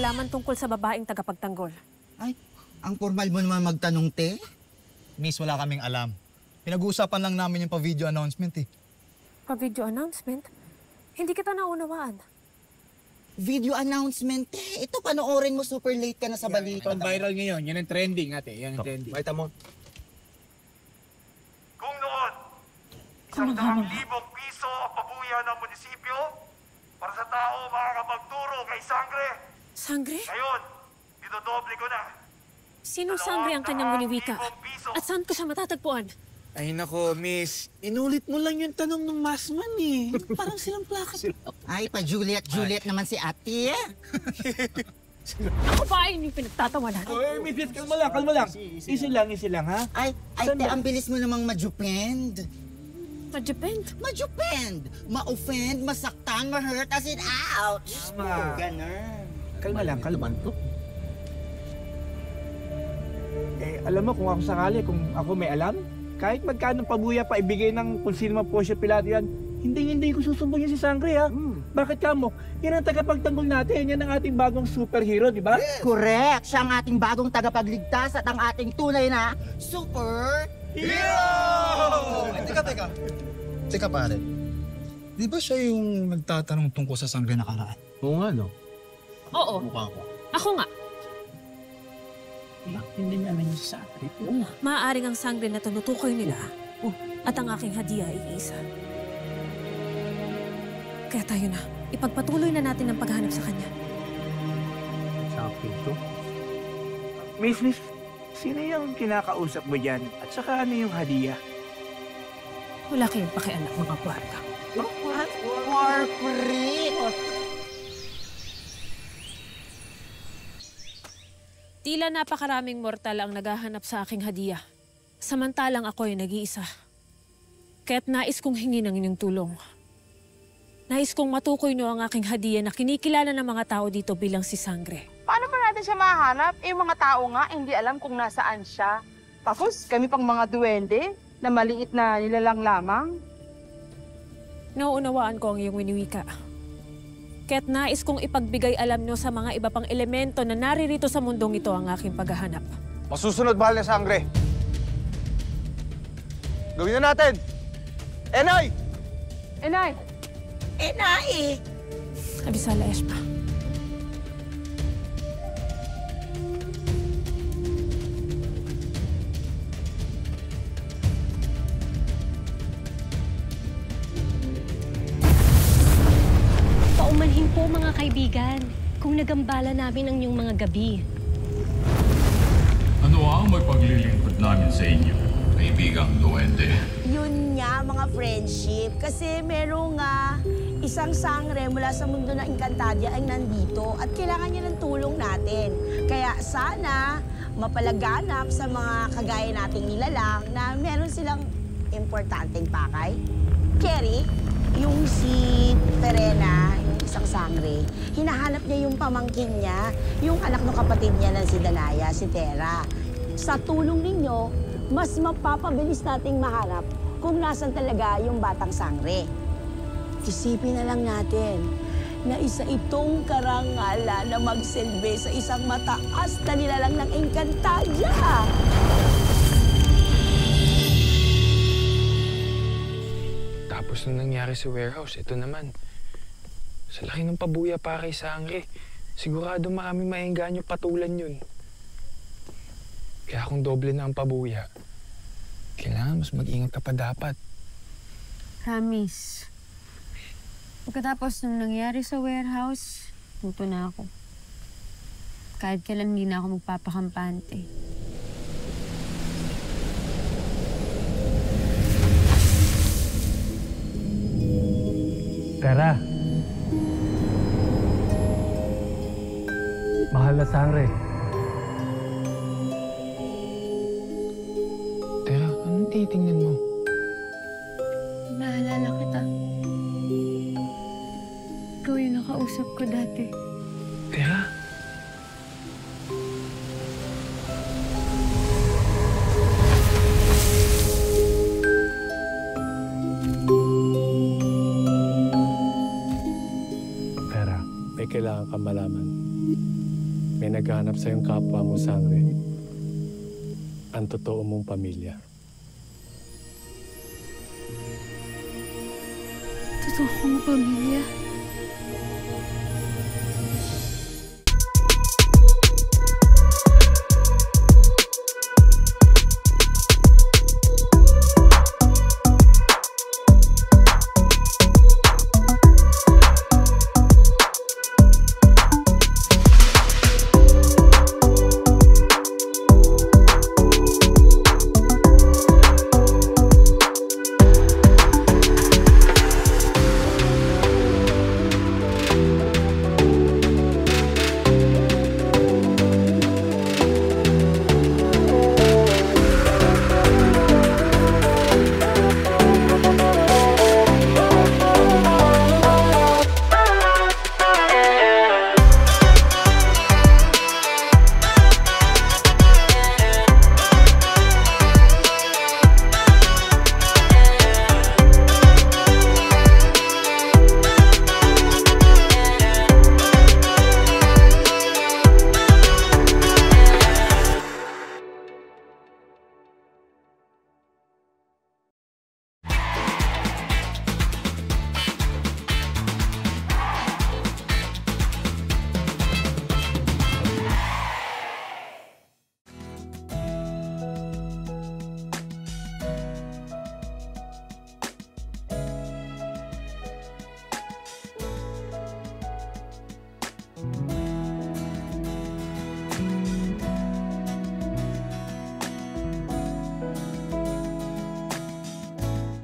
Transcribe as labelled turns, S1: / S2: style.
S1: nalaman tungkol sa babaeng tagapagtanggol?
S2: Ay, ang formal mo naman magtanong, te.
S3: Miss, wala kaming alam. Pinag-uusapan lang namin yung pa-video announcement eh.
S1: Pa-video announcement? Hindi kita naunawaan.
S2: Video announcement, te. Ito, panoorin mo, super late ka na sa balita.
S4: Ito viral ngayon. Yan ang trending, ate. Yan ang trending.
S5: Makita mo.
S6: Kung noon, 100,000 piso ang pabuya ng munisipyo para sa tao makakapagturo kay Sangre.
S1: Sangre?
S6: Ngayon, dinodoble ko na.
S1: Sinong Sangre ang kanyang winiwika? At saan ko siya matatagpuan?
S4: Ay nako, miss. Inulit mo lang yung tanong ng Masman eh. Parang silang plakas.
S2: Ay, pa-Juliet naman si ate.
S1: Ako pa ay hindi pinagtatawanan.
S4: Oy, miss, kalma lang. Easy lang, ha?
S2: Ay, te, ang bilis mo namang ma-depend.
S1: Ma-depend?
S2: Ma-depend. Ma-offend, masaktan, ma-hurt, as in out.
S4: Ma.
S2: Ganun.
S4: Kalma lang, kalman to. Eh, alam mo kung ako sakali, kung ako may alam, kahit magkano pabuya pa ibigay ng kung sino man po siya pilato yan, hindi ko susumbong yan si Sangre, ha? Bakit ka mo? Yan ang tagapagtanggol natin, yan ang ating bagong superhero, di ba?
S2: Yes. Correct. Siya ang ating bagong tagapagligtas at ang ating tunay na super
S3: Hero! Ay, teka. Teka pare. Di ba siya yung nagtatanong tungkol sa Sangre nakaraan?
S5: Oo nga, no?
S1: Oo.
S5: Mukha ko.
S1: Ako nga.
S4: Hindi namin yung Sangre.
S1: Maaaring ang Sangre na tinutukoy nila at ang aking hadiah ay isa. Kaya tayo na. Ipagpatuloy na natin ang paghahanap sa kanya.
S5: Sakto to.
S4: Miss, sino yung kinakausap mo dyan? At saka ano yung hadiah?
S1: Wala kayong pakialam, mga kwarta.
S2: corporate.
S1: Tila napakaraming mortal ang naghahanap sa aking hadiah. Samantalang ako ay nag-iisa. Kaya't nais kong hingin ang inyong tulong. Nais kong matukoy niyo ang aking hadiah na kinikilala ng mga tao dito bilang si Sangre.
S7: Paano ba natin siya mahanap? Eh, mga tao nga, hindi alam kung nasaan siya. Tapos, kami pang mga duwende na maliit na nilalang lamang.
S1: Nauunawaan ko ang iyong winiwika. Kaya't nais kong ipagbigay alam niyo sa mga iba pang elemento na naririto sa mundong ito ang aking paghahanap.
S5: Masusunod, mahal na Sangre. Gawin na natin! Enay!
S7: Enay!
S2: Enay!
S1: Abisala Espa.
S8: Paumanhin po mga kaibigan kung nagambala namin ang inyong mga gabi.
S9: Ano ang may paglilingkod namin sa inyo, kaibigang duwende?
S10: Yun nga, mga friendship. Kasi merong isang Sangre mula sa mundo ng Encantadia ay nandito at kailangan niya ng tulong natin. Kaya sana mapalaganap sa mga kagaya nating nilalang na meron silang importanteng pakay. Kerry, yung si Perena, yung isang Sangre, hinahanap niya yung pamangkin niya, yung anak ng kapatid niya na si Danaya, si Tera. Sa tulong ninyo, mas mapapabilis nating mahanap kung nasan talaga yung batang Sangre. Isipin na lang natin na isa itong karangalan na magsilbi sa isang mataas na nilalang ng Encantadia.
S11: Tapos nung nangyari sa warehouse, ito naman. Sa laki ng pabuya para kay Sangre, sigurado marami maengganyo patulan yun. Kaya kung doble na ang pabuya, kailangan mas mag-ingat ka pa dapat.
S8: Promise. Pagkatapos nung nangyari sa warehouse, tuto na ako. Kahit kailan hindi na ako magpapakampante.
S5: Tara. Mahal na Sangre.
S11: Tera, anong titingnan mo?
S8: Naalala kita. Ikaw yung nakausap ko dati.
S11: Tera?
S5: Tara, may kailangan kang malaman.
S12: May naghahanap sa yung kapwa mo, Sangre. Ang totoo mong pamilya.
S8: Totoo kong pamilya.